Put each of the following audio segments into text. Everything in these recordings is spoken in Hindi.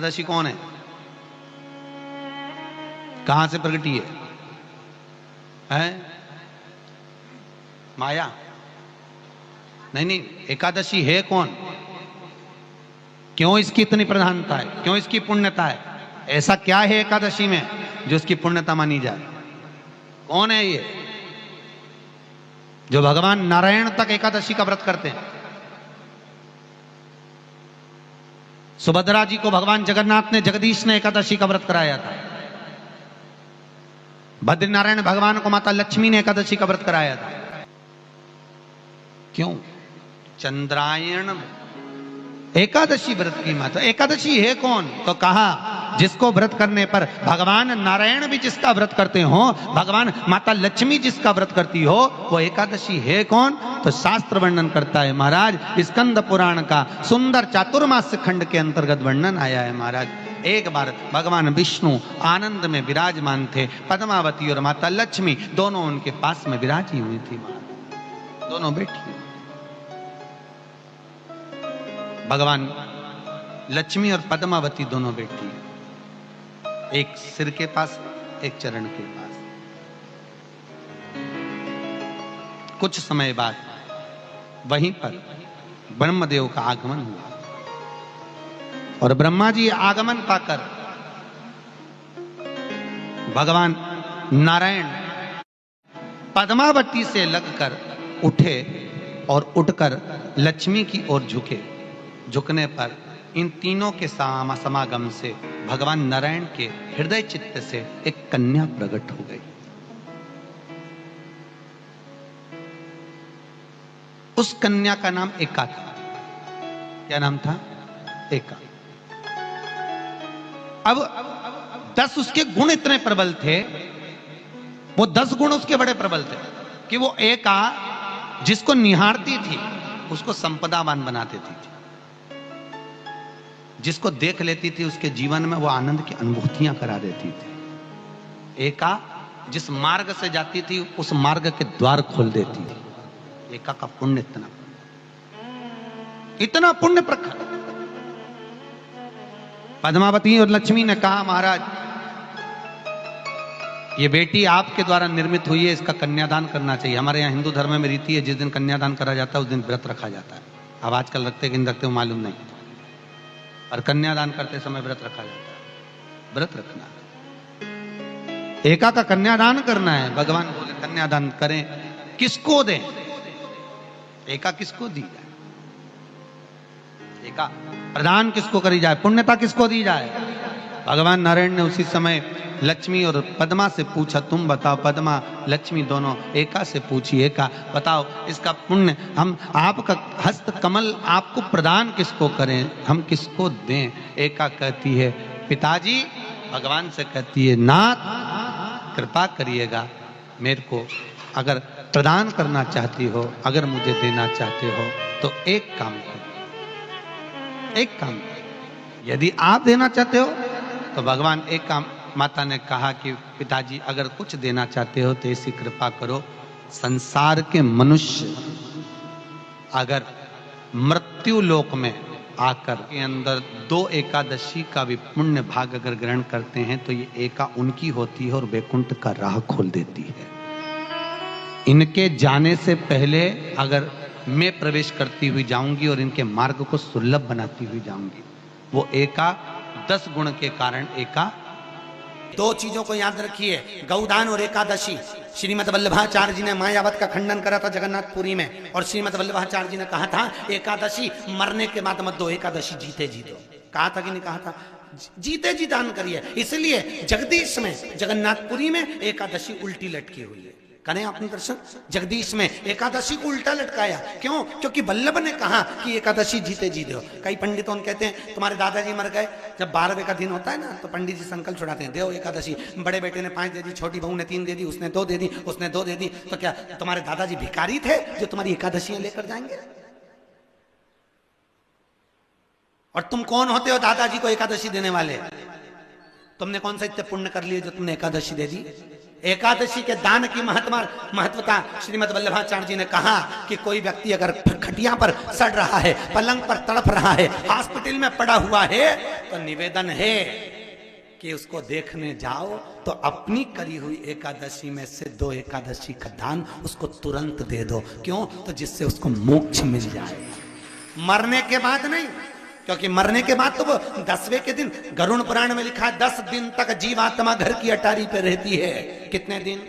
एकादशी कौन है? कहां से प्रगटी है? माया? नहीं नहीं, एकादशी है कौन? क्यों इसकी इतनी प्रधानता है? क्यों इसकी पुण्यता है? ऐसा क्या है एकादशी में जो इसकी पुण्यता मानी जाए? कौन है ये जो भगवान नारायण तक एकादशी का व्रत करते हैं? सुभद्रा जी को भगवान जगन्नाथ ने, जगदीश ने एकादशी का व्रत कराया था। बद्रीनारायण भगवान को माता लक्ष्मी ने एकादशी का व्रत कराया था। क्यों? चंद्रायण एकादशी व्रत की माता। एकादशी है कौन? तो कहा जिसको व्रत करने पर भगवान नारायण भी जिसका व्रत करते हो, भगवान माता लक्ष्मी जिसका व्रत करती हो, वो एकादशी है कौन? तो शास्त्र वर्णन करता है महाराज, स्कंद पुराण का सुंदर चातुर्मास्य खंड के अंतर्गत वर्णन आया है महाराज। एक बार भगवान विष्णु आनंद में विराजमान थे, पद्मावती और माता लक्ष्मी दोनों उनके पास में विराजी हुई थी। दोनों बैठी, भगवान लक्ष्मी और पद्मावती दोनों बैठी, एक सिर के पास, एक चरण के पास। कुछ समय बाद वहीं पर ब्रह्मदेव का आगमन हुआ और ब्रह्मा जी आगमन पाकर भगवान नारायण पद्मावती से लगकर उठे और उठकर लक्ष्मी की ओर झुके। झुकने पर इन तीनों के समागम से भगवान नारायण के हृदय चित्त से एक कन्या प्रकट हो गई। उस कन्या का नाम एका था। क्या नाम था? एका। अब 10 उसके गुण इतने प्रबल थे, वो 10 गुण उसके बड़े प्रबल थे कि वो एका जिसको निहारती थी उसको संपदावान बना देती थी। जिसको देख लेती थी उसके जीवन में वो आनंद की अनुभूतियां करा देती थी। एका जिस मार्ग से जाती थी उस मार्ग के द्वार खोल देती थी। एका का पुण्य इतना पुण्य प्रखर। पद्मावती और लक्ष्मी ने कहा, महाराज ये बेटी आपके द्वारा निर्मित हुई है, इसका कन्यादान करना चाहिए। हमारे यहाँ हिंदू धर्म में रीति है, जिस दिन कन्यादान करा जाता है उस दिन व्रत रखा जाता है। अब आजकल रखते कि नहीं रखते हो मालूम नहीं, और कन्यादान करते समय व्रत रखा जाता है। व्रत रखना, एका का कन्यादान करना है। भगवान बोले कन्यादान करें, किसको दें? एका किसको दी जाए? एका प्रदान किसको करी जाए? पुण्यता किसको दी जाए? भगवान नारायण ने उसी समय लक्ष्मी और पद्मा से पूछा, तुम बताओ। पद्मा लक्ष्मी दोनों एका से पूछी, एका बताओ इसका पुण्य हम आपका हस्त कमल आपको प्रदान किसको करें, हम किसको दें? एका कहती है पिताजी, भगवान से कहती है नाथ कृपा करिएगा, मेरे को अगर प्रदान करना चाहती हो, अगर मुझे देना चाहते हो तो एक काम करो, एक काम करो। यदि आप देना चाहते हो तो भगवान एक काम, माता ने कहा कि पिताजी अगर कुछ देना चाहते हो तो ऐसी कृपा करो, संसार के मनुष्य अगर मृत्यु लोक में आकर के अंदर 2 एकादशी का भी पुण्य भाग अगर ग्रहण करते हैं तो ये एका उनकी होती है और वैकुंठ का राह खोल देती है। इनके जाने से पहले अगर मैं प्रवेश करती हुई जाऊंगी और इनके मार्ग को सुलभ बनाती हुई जाऊंगी। वो एका 10 गुण के कारण एका। 2 चीजों को याद रखिए, गौदान और एकादशी। श्रीमद् वल्लभाचार्य जी ने मायावत का खंडन करा था जगन्नाथपुरी में, और श्रीमद् वल्लभाचार्य जी ने कहा था एकादशी मरने के बाद मत दो, एकादशी जीते जी दो। कहा था कि नहीं कहा था? जीते जी दान करिए। इसलिए जगदीश में, जगन्नाथपुरी में एकादशी उल्टी लटकी हुई है। करें आपने दर्शन? जगदीश में एकादशी को उल्टा लटकाया। क्यों? क्योंकि वल्लभ ने कहा कि एकादशी जीते जी दो। कई पंडितों कहते हैं तुम्हारे दादाजी मर गए, जब 12वें का दिन होता है ना तो पंडित जी संकल्प छुड़ाते हैं, दो एकादशी। बड़े बेटे ने 5 दे दी, छोटी बहू ने 3 दे दी, उसने 2 दे दी, उसने 2 दे दी। तो क्या तुम्हारे दादाजी भिखारी थे जो तुम्हारी एकादशियां लेकर जाएंगे? और तुम कौन होते हो दादाजी को एकादशी देने वाले? तुमने कौन सा इतने पुण्य कर लिए जो तुमने एकादशी दे दी? एकादशी के दान की महत्वता श्रीमद् वल्लभाचार्य जी ने कहा कि कोई व्यक्ति अगर खटिया पर सड़ रहा है, पलंग पर तड़प रहा है, हॉस्पिटल में पड़ा हुआ है, तो निवेदन है कि उसको देखने जाओ तो अपनी करी हुई एकादशी में से 2 एकादशी का दान उसको तुरंत दे दो। क्यों? तो जिससे उसको मोक्ष मिल जाए, मरने के बाद नहीं। क्योंकि मरने के बाद तो वो 10वें के दिन, गरुड़ पुराण में लिखा है 10 दिन तक जीवात्मा घर की अटारी पे रहती है। कितने दिन?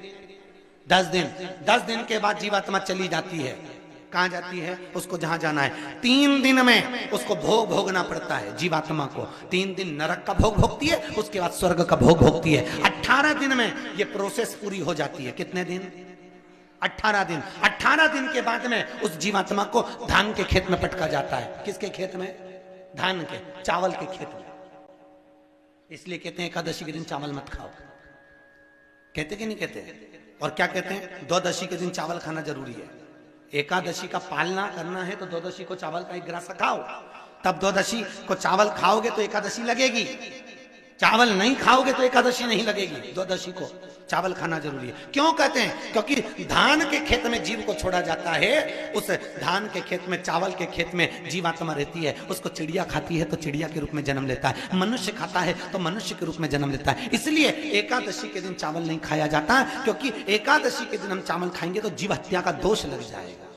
10 दिन। 10 दिन के बाद जीवात्मा चली जाती है। कहां जाती है? उसको जहां जाना है। 3 दिन में उसको भोग भोगना पड़ता है जीवात्मा को। 3 दिन नरक का भोग भोगती है, उसके बाद स्वर्ग का भोग भोगती है। 18 दिन में ये प्रोसेस पूरी हो जाती है। कितने दिन? 18 दिन। 18 दिन के बाद में उस जीवात्मा को धान के खेत में पटका जाता है। किसके खेत में? धान के, चावल के खेत में। इसलिए कहते हैं एकादशी के दिन चावल मत खाओ। कहते कि नहीं कहते? और क्या कहते हैं? द्वादशी के दिन चावल खाना जरूरी है। एकादशी का पालना करना है तो द्वादशी को चावल का 1 ग्रास खाओ, तब द्वादशी को चावल खाओगे तो एकादशी लगेगी। चावल नहीं खाओगे तो एकादशी नहीं लगेगी। द्वादशी को चावल खाना जरूरी है। क्यों कहते हैं? क्योंकि धान के खेत में जीव को छोड़ा जाता है, उस धान के खेत में, चावल के खेत में जीवात्मा रहती है। उसको चिड़िया खाती है तो चिड़िया के रूप में जन्म लेता है, मनुष्य खाता है तो मनुष्य के रूप में जन्म लेता है। इसलिए एकादशी के दिन चावल नहीं खाया जाता, क्योंकि एकादशी के दिन हम चावल खाएंगे तो जीव हत्या का दोष लग जाएगा।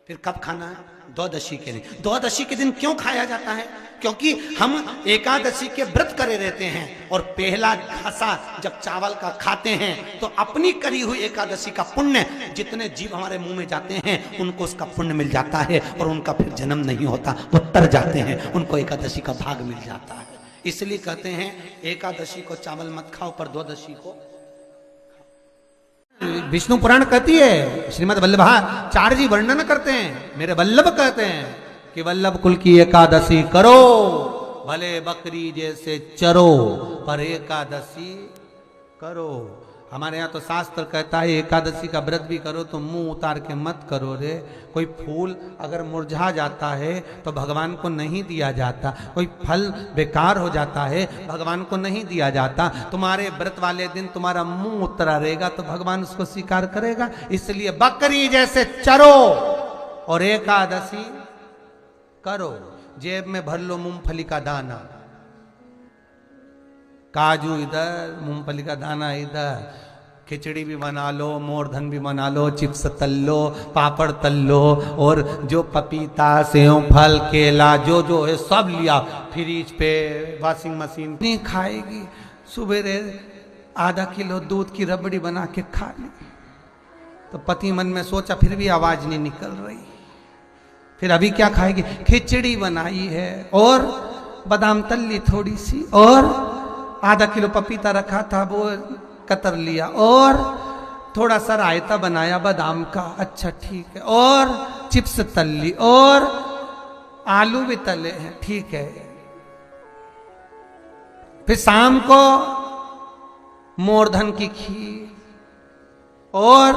फिर कब खाना है? द्वादशी के दिन। द्वादशी के दिन क्यों खाया जाता है? क्योंकि हम एकादशी के व्रत करे रहते हैं, और पहला घासा जब चावल का खाते हैं तो अपनी करी हुई एकादशी का पुण्य जितने जीव हमारे मुंह में जाते हैं उनको उसका पुण्य मिल जाता है, और उनका फिर जन्म नहीं होता, वो तर जाते हैं, उनको एकादशी का भाग मिल जाता है। इसलिए कहते हैं एकादशी को चावल मत खाओ, पर द्वादशी को। विष्णु पुराण कहती है, श्रीमद् वल्लभाचार्य जी वर्णन करते हैं, मेरे वल्लभ कहते हैं कि वल्लभ कुल की एकादशी करो, भले बकरी जैसे चरो, पर एकादशी करो। हमारे यहाँ तो शास्त्र कहता है एकादशी का व्रत भी करो तो मुंह उतार के मत करो रे। कोई फूल अगर मुरझा जाता है तो भगवान को नहीं दिया जाता, कोई फल बेकार हो जाता है भगवान को नहीं दिया जाता। तुम्हारे व्रत वाले दिन तुम्हारा मुंह उतरा रहेगा तो भगवान उसको स्वीकार करेगा। इसलिए बकरी जैसे चरो और एकादशी करो। जेब में भर लो मूंगफली का दाना, काजू इधर, मूंगफली का दाना इधर, खिचड़ी भी बना लो, मोरधन भी बना लो, चिप्स तल लो, पापड़ तल लो, और जो पपीता, सेव, फल, केला जो जो है सब लिया फ्रिज पे, वॉशिंग मशीन नहीं खाएगी। सुबह आधा किलो दूध की रबड़ी बना के खा ली तो पति मन में सोचा फिर भी आवाज नहीं निकल रही, फिर अभी क्या खाएगी? खिचड़ी बनाई है और बादाम तल ली थोड़ी सी, और आधा किलो पपीता रखा था वो कतर लिया, और थोड़ा सा रायता बनाया बादाम का, अच्छा ठीक है, और चिप्स तल ली, और आलू भी तले हैं, ठीक है। फिर शाम को मोरधन की खीर और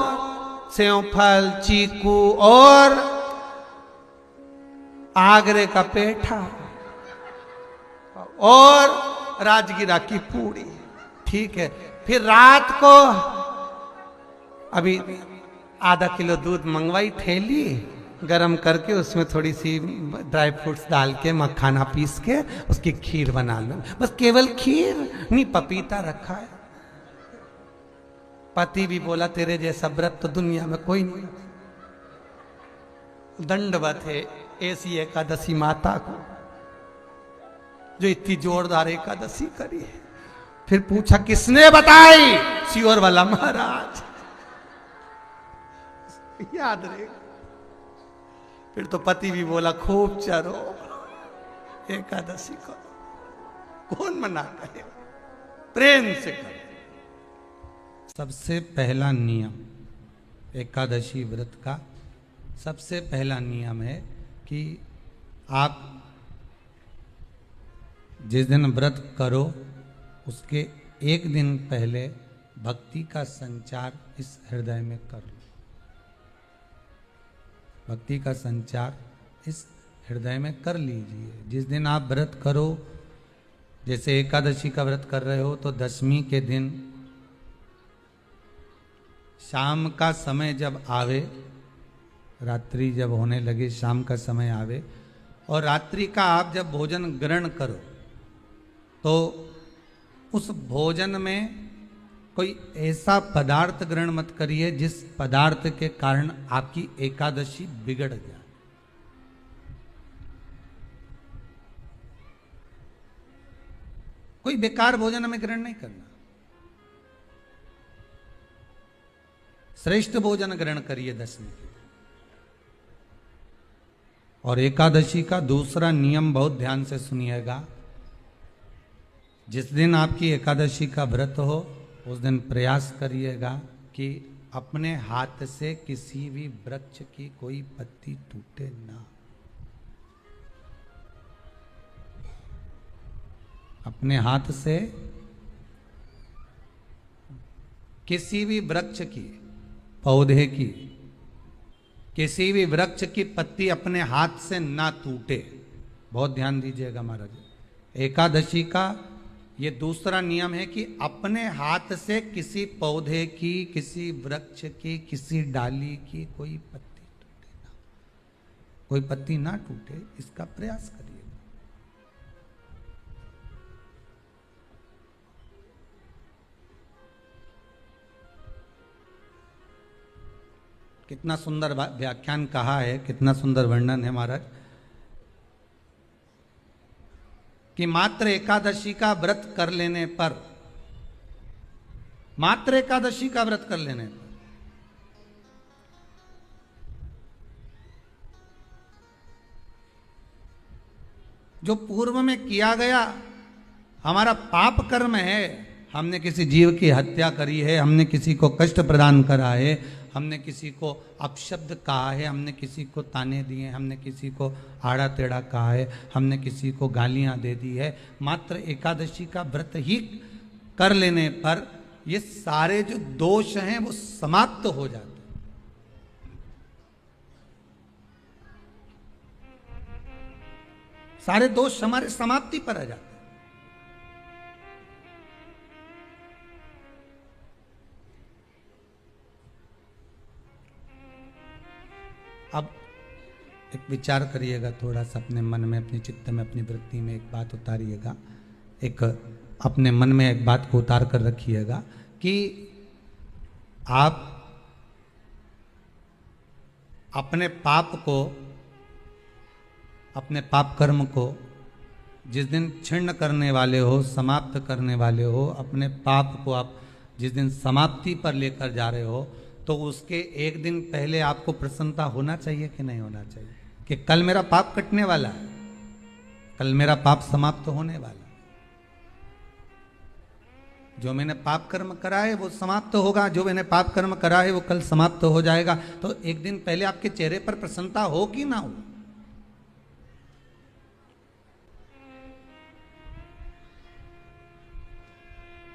सेव फल, चीकू और आगरे का पेठा और राजगिरा की पूड़ी, ठीक है। फिर रात को अभी आधा किलो दूध मंगवाई, थैली गरम करके उसमें थोड़ी सी ड्राई फ्रूट्स डाल के, मखाना पीस के उसकी खीर बना लो। बस केवल खीर नहीं, पपीता रखा है। पति भी बोला तेरे जैसा व्रत तो दुनिया में कोई नहीं। दंडवत है ऐसी एकादशी माता को जो इतनी जोरदार एकादशी करी है। फिर पूछा किसने बताई? सियोर वाला महाराज, याद रहे। फिर तो पति भी बोला खूब चरो, एकादशी करो, कौन मना करे, प्रेम से करो। सबसे पहला नियम एकादशी व्रत का, सबसे पहला नियम है कि आप जिस दिन व्रत करो उसके 1 दिन पहले भक्ति का संचार इस हृदय में कर लो। भक्ति का संचार इस हृदय में कर लीजिए। जिस दिन आप व्रत करो, जैसे एकादशी का व्रत कर रहे हो तो 10वीं के दिन शाम का समय जब आवे, रात्रि जब होने लगे, शाम का समय आवे और रात्रि का आप जब भोजन ग्रहण करो तो उस भोजन में कोई ऐसा पदार्थ ग्रहण मत करिए जिस पदार्थ के कारण आपकी एकादशी बिगड़ जाए। कोई बेकार भोजन हमें ग्रहण नहीं करना, श्रेष्ठ भोजन ग्रहण करिए दशमी के। और एकादशी का दूसरा नियम बहुत ध्यान से सुनिएगा। जिस दिन आपकी एकादशी का व्रत हो उस दिन प्रयास करिएगा कि अपने हाथ से किसी भी वृक्ष की कोई पत्ती टूटे ना। अपने हाथ से किसी भी वृक्ष की, पौधे की, किसी भी वृक्ष की पत्ती अपने हाथ से ना टूटे। बहुत ध्यान दीजिएगा महाराज। एकादशी का ये दूसरा नियम है कि अपने हाथ से किसी पौधे की, किसी वृक्ष की, किसी डाली की कोई पत्ती टूटे ना, कोई पत्ती ना टूटे, इसका प्रयास करिए। कितना सुंदर व्याख्यान कहा है, कितना सुंदर वर्णन है महाराज कि मात्र एकादशी का व्रत कर लेने पर, मात्र एकादशी का व्रत कर लेने पर जो पूर्व में किया गया हमारा पाप कर्म है, हमने किसी जीव की हत्या करी है, हमने किसी को कष्ट प्रदान करा है, हमने किसी को अपशब्द कहा है, हमने किसी को ताने दिए, हमने किसी को आड़ा टेढ़ा कहा है, हमने किसी को गालियां दे दी है, मात्र एकादशी का व्रत ही कर लेने पर ये सारे जो दोष हैं वो समाप्त हो जाते हैं। सारे दोष हमारे समाप्ति पर आ जाते हैं। अब एक विचार करिएगा थोड़ा सा अपने मन में, अपने चित्त में, अपनी वृत्ति में एक बात उतारिएगा, एक अपने मन में एक बात को उतार कर रखिएगा कि आप अपने पाप को, अपने पाप कर्म को जिस दिन छिन्न करने वाले हो, समाप्त करने वाले हो, अपने पाप को आप जिस दिन समाप्ति पर लेकर जा रहे हो, तो उसके एक दिन पहले आपको प्रसन्नता होना चाहिए कि नहीं होना चाहिए कि कल मेरा पाप कटने वाला है, कल मेरा पाप समाप्त होने वाला है, जो मैंने पाप कर्म करा है वो समाप्त होगा, जो मैंने पाप कर्म करा है वो कल समाप्त हो जाएगा। तो एक दिन पहले आपके चेहरे पर प्रसन्नता हो कि ना हो?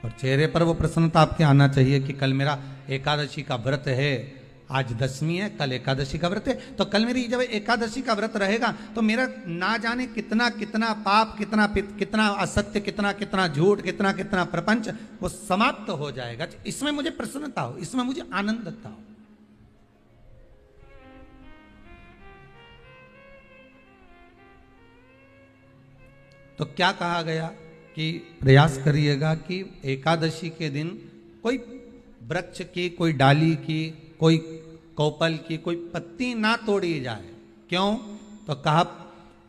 और चेहरे पर वो प्रसन्नता आपके आना चाहिए कि कल मेरा एकादशी का व्रत है, आज दशमी है, कल एकादशी का व्रत है, तो कल मेरी जब एकादशी का व्रत रहेगा तो मेरा ना जाने कितना कितना पाप, कितना असत्य, कितना झूठ, कितना प्रपंच वो समाप्त हो जाएगा। इसमें मुझे प्रसन्नता हो, इसमें मुझे आनंदता हो। तो क्या कहा गया कि प्रयास करिएगा कि एकादशी के दिन कोई वृक्ष की, कोई डाली की, कोई कोपल की कोई पत्ती ना तोड़ी जाए। क्यों? तो कहा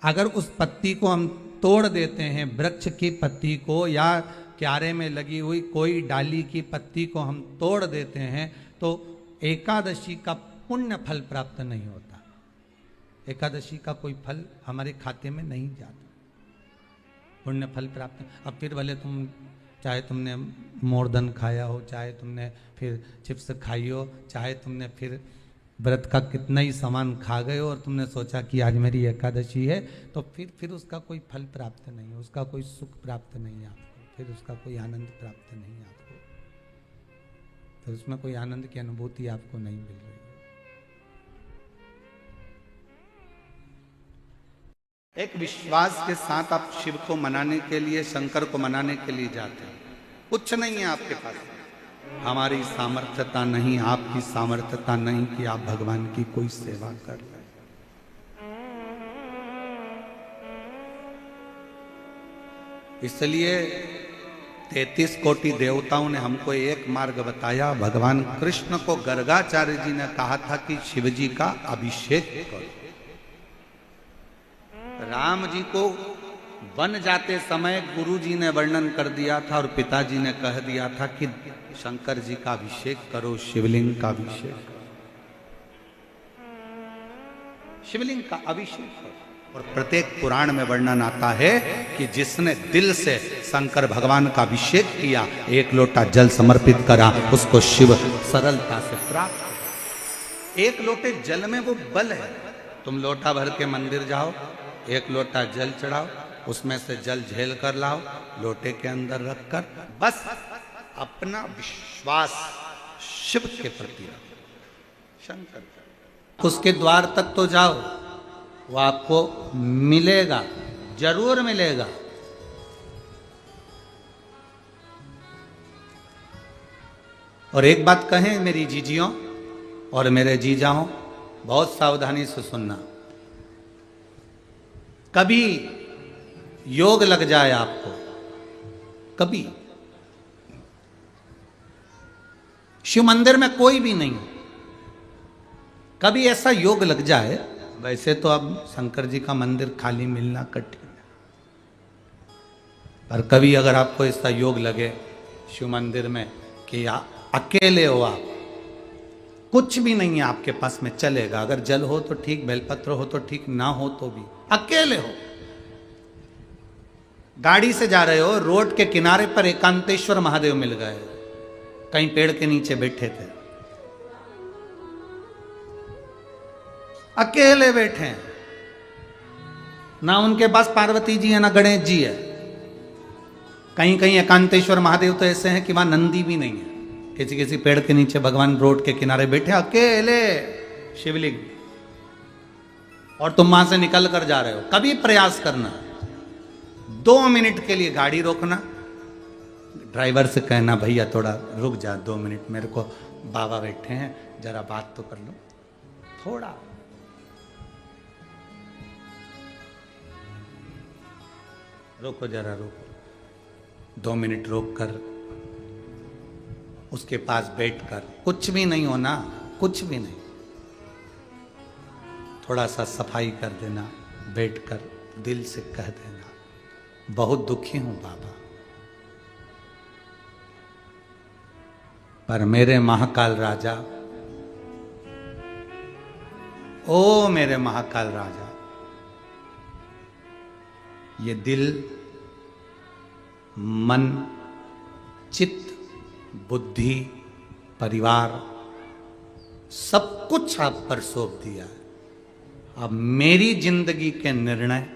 अगर उस पत्ती को हम तोड़ देते हैं, वृक्ष की पत्ती को या क्यारे में लगी हुई कोई डाली की पत्ती को हम तोड़ देते हैं तो एकादशी का पुण्य फल प्राप्त नहीं होता, एकादशी का कोई फल हमारे खाते में नहीं जाता, पुण्य फल प्राप्त। अब फिर भले तुम चाहे तुमने मोरधन खाया हो, चाहे तुमने फिर चिप्स खाई हो, चाहे तुमने फिर व्रत का कितना ही सामान खा गए हो और तुमने सोचा कि आज मेरी एकादशी है, तो फिर उसका कोई फल प्राप्त नहीं, उसका कोई सुख प्राप्त नहीं आपको, फिर उसका कोई आनंद प्राप्त नहीं आपको, फिर उसमें कोई आनंद की अनुभूति आपको नहीं मिल रही। एक विश्वास के साथ आप शिव को मनाने के लिए, शंकर को मनाने के लिए जाते हैं, कुछ नहीं है आपके पास, हमारी सामर्थ्यता नहीं, आपकी सामर्थ्यता नहीं कि आप भगवान की कोई सेवा कर रहे। इसलिए 33 कोटि देवताओं ने हमको एक मार्ग बताया। भगवान कृष्ण को गर्गाचार्य जी ने कहा था कि शिव जी का अभिषेक करो। राम जी को वन जाते समय गुरु जी ने वर्णन कर दिया था और पिताजी ने कह दिया था कि शंकर जी का अभिषेक करो, शिवलिंग का अभिषेक करो, शिवलिंग का अभिषेक करो। और प्रत्येक पुराण में वर्णन आता है कि जिसने दिल से शंकर भगवान का अभिषेक किया, एक लोटा जल समर्पित करा, उसको शिव सरलता से प्राप्त। एक लोटे जल में वो बल है। तुम लोटा भर के मंदिर जाओ, एक लोटा जल चढ़ाओ, उसमें से जल झेल कर लाओ, लोटे के अंदर रखकर बस अपना विश्वास शिव के प्रति रखो, शंकर। उसके द्वार तक तो जाओ, वो आपको मिलेगा, जरूर मिलेगा। और एक बात कहें मेरी जीजियों और मेरे जीजाओं, बहुत सावधानी से सुनना। कभी योग लग जाए आपको, कभी शिव मंदिर में कोई भी नहीं, कभी ऐसा योग लग जाए, वैसे तो अब शंकर जी का मंदिर खाली मिलना कठिन है, पर कभी अगर आपको ऐसा योग लगे शिव मंदिर में कि अकेले हो आप, कुछ भी नहीं है आपके पास में, चलेगा। अगर जल हो तो ठीक, बेलपत्र हो तो ठीक, ना हो तो भी अकेले हो, गाड़ी से जा रहे हो, रोड के किनारे पर एकांतेश्वर महादेव मिल गए, कहीं पेड़ के नीचे बैठे थे, अकेले बैठे हैं, ना उनके पास पार्वती जी है ना गणेश जी है। कहीं कहीं एकांतेश्वर महादेव तो ऐसे हैं कि वहां नंदी भी नहीं है, किसी किसी पेड़ के नीचे भगवान रोड के किनारे बैठे अकेले शिवलिंग, और तुम वहां से निकल कर जा रहे हो। कभी प्रयास करना, 2 मिनट के लिए गाड़ी रोकना, ड्राइवर से कहना भैया थोड़ा रुक जा 2 मिनट, मेरे को बाबा बैठे हैं, जरा बात तो कर लो थोड़ा। रोको जरा, रोको, 2 मिनट रोक कर उसके पास बैठकर, कुछ भी नहीं होना, कुछ भी नहीं, थोड़ा सा सफाई कर देना, बैठकर दिल से कह देना बहुत दुखी हूं बाबा, पर मेरे महाकाल राजा, ओ मेरे महाकाल राजा, ये दिल, मन, चित्त, बुद्धि, परिवार, सब कुछ आप पर सौंप दिया है। अब मेरी जिंदगी के निर्णय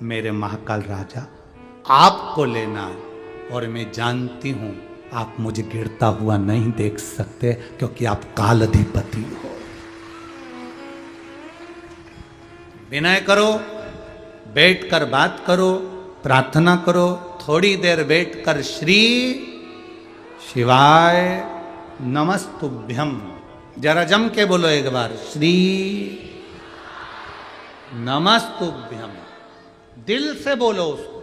मेरे महाकाल राजा आपको लेना है, और मैं जानती हूं आप मुझे गिरता हुआ नहीं देख सकते, क्योंकि आप काल अधिपति हो। विनय करो, बैठकर बात करो, प्रार्थना करो, थोड़ी देर बैठकर श्री शिवाय नमस्तुभ्यम, जरा जम के बोलो एक बार, श्री नमस्तुभ्यम, दिल से बोलो उसको।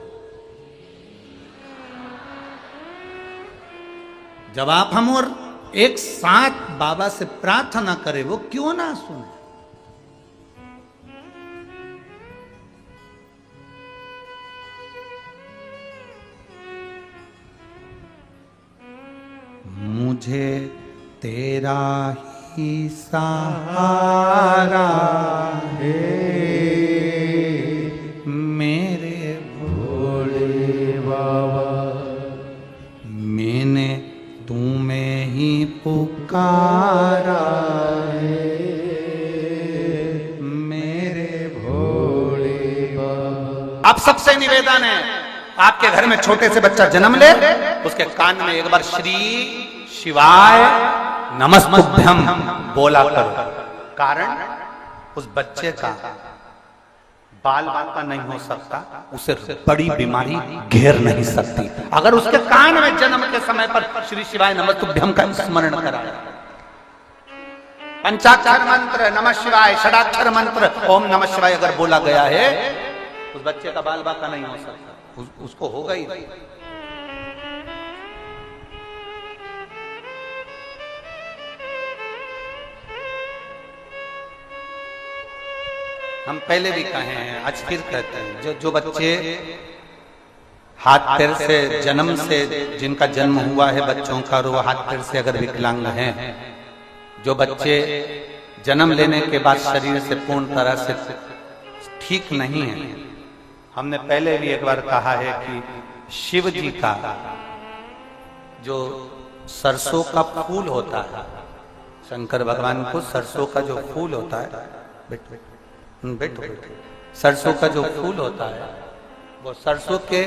जब आप हम और एक साथ बाबा से प्रार्थना करें, वो क्यों ना सुने। मुझे तेरा ही सहारा है, मेरे भोले बाबा, मैंने तुम्हें ही पुकारा है, मेरे भोले बाबा। अब सबसे निवेदन है, आपके घर में छोटे से बच्चा जन्म ले, उसके कान में एक बार श्री शिवाय नमस्तुभ्यम बोला करो। कारण उस बच्चे का बाल बाका नहीं हो सकता, उसे बड़ी बीमारी घेर नहीं सकती अगर उसके कान में जन्म के समय पर श्री शिवाय नमस्तुभ्यम का स्मरण कराया। पंचाक्षर मंत्र नमः शिवाय, षडाक्षर मंत्र ओम नमः शिवाय अगर बोला गया है, उस बच्चे का बाल बाका नहीं हो सकता, उसको होगा ही नहीं। हम पहले भी कहे हैं, आज फिर कहते हैं, जो बच्चे हाथ पैर से जन्म से, जिनका जन्म हुआ है बच्चों का, वो हाथ पैर से अगर विकलांग हैं, जो बच्चे जन्म लेने के बाद शरीर से पूर्ण तरह से ठीक नहीं है, हमने पहले भी एक बार कहा है कि शिव जी का जो सरसों का फूल होता है, शंकर भगवान को सरसों का जो फूल होता है, बेटो सरसों का जो फूल होता है, वो सरसों के